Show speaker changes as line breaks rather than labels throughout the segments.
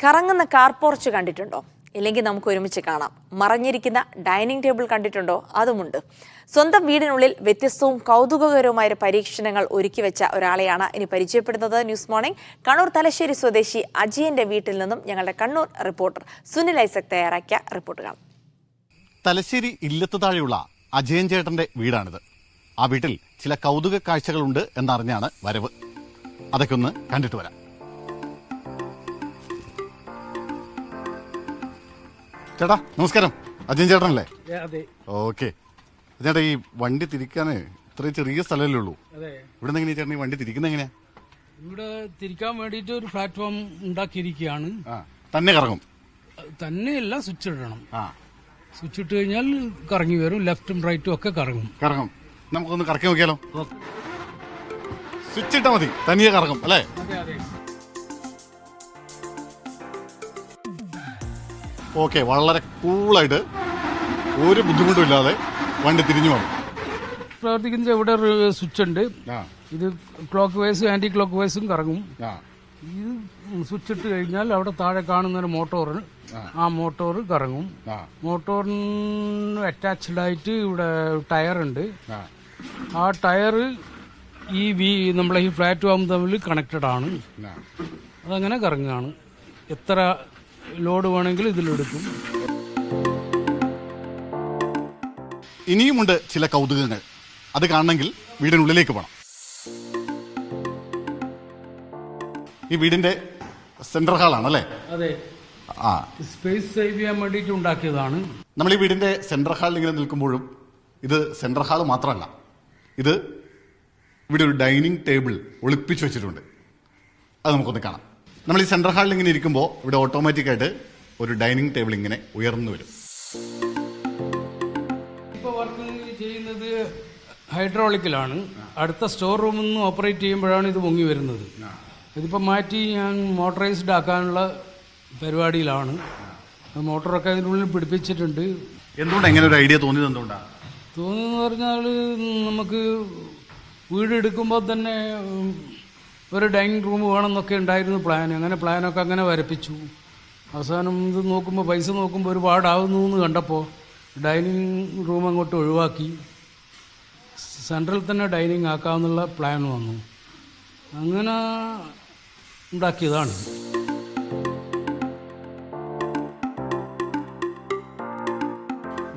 കറങ്ങുന്ന car porch കണ്ടിട്ടുണ്ടോ? ഇല്ലെങ്കിൽ നമുക്ക് ഒരുമിച്ച് കാണാം. മറഞ്ഞിരിക്കുന്ന ഡൈനിങ് ടേബിൾ കണ്ടിട്ടുണ്ടോ? അതുമുണ്ട്. സ്വന്തം വീടിനുള്ളിൽ വ്യത്യസ്തവും കൗതുകകരവുമായ പരീക്ഷണങ്ങൾ ഒരുക്കി വെച്ച ഒരാളെയാണ് ഇനി പരിചയപ്പെടുന്നത്. ന്യൂസ് മോർണിംഗ് കണ്ണൂർ തലശ്ശേരി സ്വദേശി അജയന്റെ വീട്ടിൽ നിന്നും ഞങ്ങളുടെ കണ്ണൂർ റിപ്പോർട്ടർ സുനിൽ ഐസക് തയ്യാറാക്കിയ റിപ്പോർട്ട് കാണാം.
തലശ്ശേരി ഇല്ലത്ത് താഴെയുള്ള അജയൻ ചേട്ടന്റെ വീടാണിത്. ആ വീട്ടിൽ ചില കൗതുക കാഴ്ചകളുണ്ട് എന്നറിഞ്ഞാണ് വരവ്. അതൊക്കെ ഒന്ന് കണ്ടിട്ട് വരാം. ചേട്ടാ നമസ്കാരം, അജയൻ ചേട്ടനല്ലേ? ഓക്കെ ചേട്ടാ, ഈ വണ്ടി തിരിക്കാന് ഇത്രയും ചെറിയ സ്ഥലമല്ലേ ഉള്ളൂ, ഇവിടെ നിന്ന് എങ്ങനെയാ ചേട്ടൻ ഈ വണ്ടി തിരിക്കുന്നത്? എങ്ങനെയാ?
ഇവിടെ തിരിക്കാൻ വേണ്ടിയിട്ട് ഒരു പ്ലാറ്റ്ഫോം ഉണ്ടാക്കിയിരിക്കുകയാണ്.
തന്നെ കറങ്ങും?
തന്നെയല്ല, സ്വിച്ച് ഇടണം. സ്വിച്ച് ഇട്ട് കഴിഞ്ഞാൽ കറങ്ങി വരും, ലെഫ്റ്റും റൈറ്റും ഒക്കെ കറങ്ങും.
നമുക്കൊന്ന് കറക്കി നോക്കിയാലോ? സ്വിച്ച് ഇട്ടാ മതി, തനിയെ കറങ്ങും അല്ലേ? ഓക്കെ, വളരെ കൂളായിട്ട് ഒരു ബുദ്ധിമുട്ടും ഇല്ലാതെ വണ്ടി തിരിഞ്ഞു പോകും.
പ്രവർത്തിക്കുന്നത് ഇവിടെ ഒരു സ്വിച്ച് ഉണ്ട്. ഇത് ക്ലോക്ക് വൈസും ആന്റി ക്ലോക്ക് വൈസും കറങ്ങും. ഇത് സ്വിച്ച് ഇട്ട് കഴിഞ്ഞാൽ അവിടെ താഴെ കാണുന്ന ഒരു മോട്ടോറിന് ആ മോട്ടോർ കറങ്ങും. മോട്ടോറിന് അറ്റാച്ച്ഡ് ആയിട്ട് ഇവിടെ ടയറുണ്ട്. ആ ടയർ നമ്മളെ ഈ പ്ലാറ്റ്ഫോം തമ്മിൽ കണക്റ്റഡ് ആണ്. അതങ്ങനെ കറങ്ങുകയാണ്. എത്ര ലോഡ് വേണമെങ്കിലും ഇതിലെടുക്കും.
ഇനിയുമുണ്ട് ചില കൗതുകങ്ങൾ. അത് കാണണമെങ്കിൽ വീടിനുള്ളിലേക്ക് പോകണം. ഈ വീടിന്റെ സെൻട്രൽ ഹാളാണല്ലേ?
അതെ, സ്പേസ് സേവ് ചെയ്യാൻ വേണ്ടിയിട്ട് ഉണ്ടാക്കിയതാണ്.
നമ്മൾ ഈ വീടിന്റെ സെൻട്രൽ ഹാളിൽ ഇങ്ങനെ നിൽക്കുമ്പോഴും ഇത് സെൻട്രൽ ഹാൾ മാത്രമല്ല, ഇത് ഇവിടെ ഒരു ഡൈനിങ് ടേബിൾ ഒളിപ്പിച്ചു വെച്ചിട്ടുണ്ട്. അത് നമുക്കൊന്ന് കാണാം. നമ്മൾ ഈ സെൻട്രൽ ഹാളിൽ ഇങ്ങനെ ഇരിക്കുമ്പോൾ ഇവിടെ ഓട്ടോമാറ്റിക്കായിട്ട് ഒരു ഡൈനിങ് ടേബിൾ ഇങ്ങനെ ഉയർന്നു വരും.
ഇപ്പോൾ വർക്ക് ചെയ്യുന്നത് ഹൈഡ്രോളിക്കിലാണ്. അടുത്ത സ്റ്റോർ റൂമിൽ നിന്ന് ഓപ്പറേറ്റ് ചെയ്യുമ്പോഴാണ് ഇത് പൊങ്ങി വരുന്നത്. ഇതിപ്പോൾ മാറ്റി ഞാൻ മോട്ടറൈസ്ഡ് ആക്കാനുള്ള പരിപാടിയിലാണ്. മോട്ടറൊക്കെ അതിനുള്ളിൽ പിടിപ്പിച്ചിട്ടുണ്ട്.
എന്തുകൊണ്ടാണ് എങ്ങനെ ഒരു ഐഡിയ തോന്നിയത്? എന്തുകൊണ്ടാണ്
തോന്നിയെന്ന് പറഞ്ഞാൽ, നമുക്ക് വീട് എടുക്കുമ്പോൾ തന്നെ ഒരു ഡൈനിങ് റൂം വേണമെന്നൊക്കെ ഉണ്ടായിരുന്നു പ്ലാൻ. അങ്ങനെ പ്ലാനൊക്കെ അങ്ങനെ വരപ്പിച്ചു. അവസാനം ഇത് നോക്കുമ്പോൾ, പൈസ നോക്കുമ്പോൾ ഒരുപാടാവുന്നു എന്ന് കണ്ടപ്പോൾ ഡൈനിങ് റൂം അങ്ങോട്ട് ഒഴിവാക്കി സെൻട്രൽ തന്നെ ഡൈനിങ് ആക്കാമെന്നുള്ള പ്ലാൻ വന്നു. അങ്ങനെ ഉണ്ടാക്കിയതാണ്.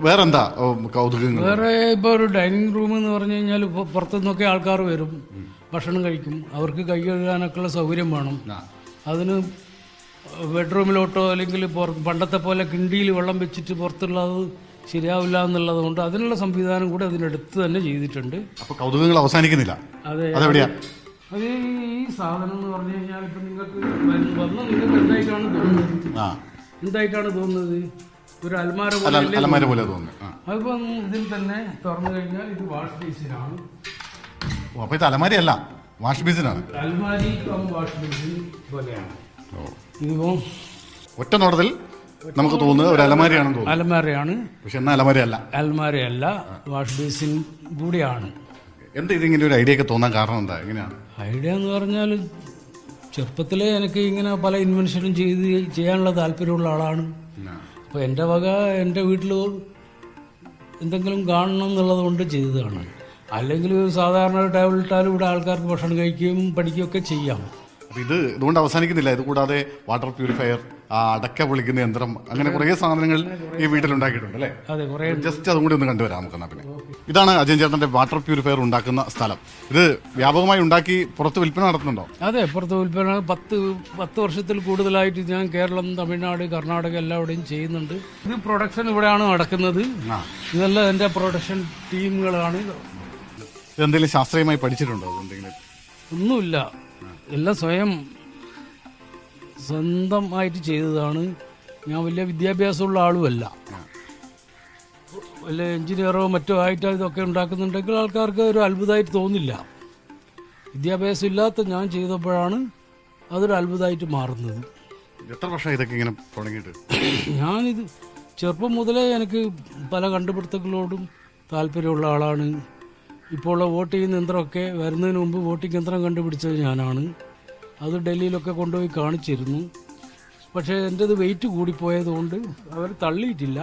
വേറെന്താ കൗതുകങ്ങൾ?
വേറെ ഇപ്പോൾ ഒരു ഡൈനിങ് റൂം എന്ന് പറഞ്ഞു കഴിഞ്ഞാൽ പുറത്തു നിന്നൊക്കെ ആൾക്കാർ വരും, ഭക്ഷണം കഴിക്കും. അവർക്ക് കൈ കഴുകാനൊക്കെയുള്ള സൗകര്യം വേണം. അതിന് ബെഡ്റൂമിലോട്ടോ അല്ലെങ്കിൽ പണ്ടത്തെ പോലെ കിണ്ടിയിൽ വെള്ളം വെച്ചിട്ട് പുറത്തുള്ളത് ശരിയാവില്ല എന്നുള്ളത് കൊണ്ട് അതിനുള്ള സംവിധാനം കൂടെ അതിനടുത്ത് തന്നെ ചെയ്തിട്ടുണ്ട്.
അപ്പോൾ കൗതുകങ്ങൾ അവസാനിക്കുന്നില്ല.
അതെ,
അതെവിടെയാ?
അത് ഈ സാധനം എന്ന് പറഞ്ഞു കഴിഞ്ഞാൽ ഇപ്പം നിങ്ങൾക്ക് നിങ്ങൾക്ക് എന്തായിട്ടാണ് തോന്നുന്നത്? എന്തായിട്ടാണ് തോന്നുന്നത്? ഒരു അൽമാര
പോലെ തോന്നുന്നു.
അതിപ്പം ഇതിൽ തന്നെ തുറന്നു കഴിഞ്ഞാൽ ഇത് വാഷ് ബേസിനാണ്.
അപ്പൊ ഇത് അലമാരി അല്ല, വാഷ് ബേസിനാണ്.
അൽമാരി വാഷ് ബേസിൻ പോലെയാണ്. ഇതിപ്പോ
ഒറ്റ നോട്ടത്തിൽ നമുക്ക് തോന്നുന്നത് ഒരു അലമാരിയാണെന്ന് തോന്നുന്നു.
അലമാരയാണ്,
പക്ഷെ എന്നാ അലമാരിയല്ല.
അൽമാരയല്ല, വാഷ് ബേസിൻ കൂടിയാണ്.
എന്താ ഇതിങ്ങനെ ഒരു ഐഡിയ ഒക്കെ തോന്നാൻ കാരണം എന്താ? എങ്ങനെയാണ്
ഐഡിയ എന്ന് പറഞ്ഞാൽ, ചെറുപ്പത്തിലേ എനിക്ക് ഇങ്ങനെ പല ഇൻവെൻഷനും ചെയ്യാനുള്ള താല്പര്യമുള്ള ആളാണ്. അപ്പോൾ എൻ്റെ വക എൻ്റെ വീട്ടിൽ എന്തെങ്കിലും കാണണം എന്നുള്ളത് കൊണ്ട് ചെയ്തതാണ്. അല്ലെങ്കിൽ സാധാരണ ഒരു ടേബിൾ ഇട്ടാലും ഇവിടെ ആൾക്കാർക്ക് ഭക്ഷണം കഴിക്കുകയും പഠിക്കുകയൊക്കെ ചെയ്യാം.
അപ്പോൾ ഇതുകൊണ്ട് അവസാനിക്കുന്നില്ല. ഇത് കൂടാതെ വാട്ടർ പ്യൂരിഫയർ, അടക്ക പൊളിക്കുന്ന യന്ത്രം, അങ്ങനെ കുറേ സാധനങ്ങൾ ഈ വീട്ടിലുണ്ടാക്കിയിട്ടുണ്ട് അല്ലേ?
അതെ, കുറേ. ജസ്റ്റ്
അതും കൂടി ഒന്ന് കണ്ടുവരാം നമുക്ക്. പിന്നെ ഇതാണ് അജയൻ ചേട്ടന്റെ വാട്ടർ പ്യൂരിഫയർ ഉണ്ടാക്കുന്ന സ്ഥലം. ഇത് വ്യാപകമായി ഉണ്ടാക്കി പുറത്ത് വിൽപ്പന നടത്തുന്നുണ്ടോ?
അതെ, പുറത്ത് വിൽപ്പന 10 വർഷത്തിൽ കൂടുതലായിട്ട് ഞാൻ കേരളം, തമിഴ്നാട്, കർണാടക എല്ലാവിടെയും ചെയ്യുന്നുണ്ട്. ഇത് പ്രൊഡക്ഷൻ ഇവിടെയാണ് നടക്കുന്നത്. ഇതെല്ലാം എൻ്റെ പ്രൊഡക്ഷൻ ടീമുകളാണ്.
ഇതെന്തെങ്കിലും ശാസ്ത്രീയമായി പഠിച്ചിട്ടുണ്ടോ?
ഒന്നുമില്ല, എല്ലാം സ്വന്തമായിട്ട് ചെയ്തതാണ്. ഞാൻ വലിയ വിദ്യാഭ്യാസമുള്ള ആളുമല്ല. വല്ല എഞ്ചിനീയറോ മറ്റോ ആയിട്ട് ഇതൊക്കെ ഉണ്ടാക്കുന്നുണ്ടെങ്കിൽ ആൾക്കാർക്ക് ഒരു അത്ഭുതമായിട്ട് തോന്നില്ല. വിദ്യാഭ്യാസം ഇല്ലാത്ത ഞാൻ ചെയ്തപ്പോഴാണ് അതൊരു അത്ഭുതമായിട്ട് മാറുന്നത്.
എത്ര വർഷം ഇതൊക്കെ ഇങ്ങനെ തുടങ്ങിയിട്ട്?
ഞാനിത് ചെറുപ്പം മുതലേ എനിക്ക് പല കണ്ടുപിടുത്തങ്ങളോടും താല്പര്യമുള്ള ആളാണ്. ഇപ്പോൾ വോട്ട് ചെയ്യുന്ന യന്ത്രമൊക്കെ വരുന്നതിന് മുമ്പ് വോട്ടിംഗ് യന്ത്രം കണ്ടുപിടിച്ചത് ഞാനാണ്. അത് ഡൽഹിയിലൊക്കെ കൊണ്ടുപോയി കാണിച്ചിരുന്നു. പക്ഷേ എൻ്റെത് വെയിറ്റ് കൂടിപ്പോയതുകൊണ്ട് അവർ തള്ളിയിട്ടില്ല.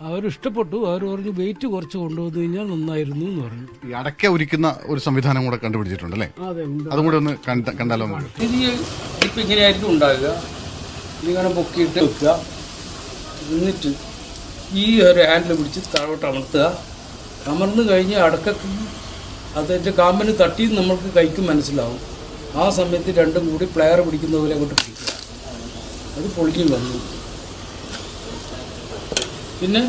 അവരിഷ്ടപ്പെട്ടു. അവർ പറഞ്ഞു വെയിറ്റ് കുറച്ച് കൊണ്ടുവന്നു കഴിഞ്ഞാൽ നന്നായിരുന്നു എന്ന് പറഞ്ഞു.
ഈ അടയ്ക്ക ഉരിക്കുന്ന ഒരു സംവിധാനം കൂടെ കണ്ടുപിടിച്ചിട്ടുണ്ട് അല്ലേ?
അതെ, ഉണ്ട്.
അതും കൂടെ ഒന്ന് കണ്ടാലോ?
ഇത് ഇപ്പം ഇങ്ങനെയായിരിക്കും ഉണ്ടാകുക. ഇതിങ്ങനെ പൊക്കിയിട്ട് വെക്കുക. എന്നിട്ട് ഈ ഒരു ഹാൻഡിൽ പിടിച്ച് താഴോട്ട് അമർത്തുക. അമർന്നു കഴിഞ്ഞ് അടക്കക്ക് അതിൻ്റെ കാമ്പിന് തട്ടി നമ്മൾക്ക് കൈക്ക് മനസ്സിലാവും. ആ സമയത്ത് രണ്ടും കൂടി പ്ലെയർ പിടിക്കുന്ന പോലെ അങ്ങോട്ട് പിടിക്കുക. അത് പൊളിഞ്ഞു വന്നു. പിന്നെ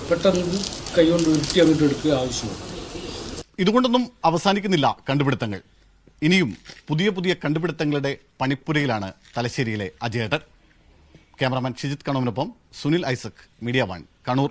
പെട്ടെന്ന് കൈ കൊണ്ട് ഉരുട്ടി അങ്ങോട്ട് എടുക്കുക ആവശ്യമാണ്.
ഇതുകൊണ്ടൊന്നും അവസാനിക്കുന്നില്ല കണ്ടുപിടുത്തങ്ങൾ. ഇനിയും പുതിയ പുതിയ കണ്ടുപിടുത്തങ്ങളുടെ പണിപ്പുരയിലാണ് തലശ്ശേരിയിലെ അജയേട്ടൻ. ക്യാമറാമാൻ ഷിജിത് കണോമിനൊപ്പം സുനിൽ ഐസക്, മീഡിയ 1, കണ്ണൂർ.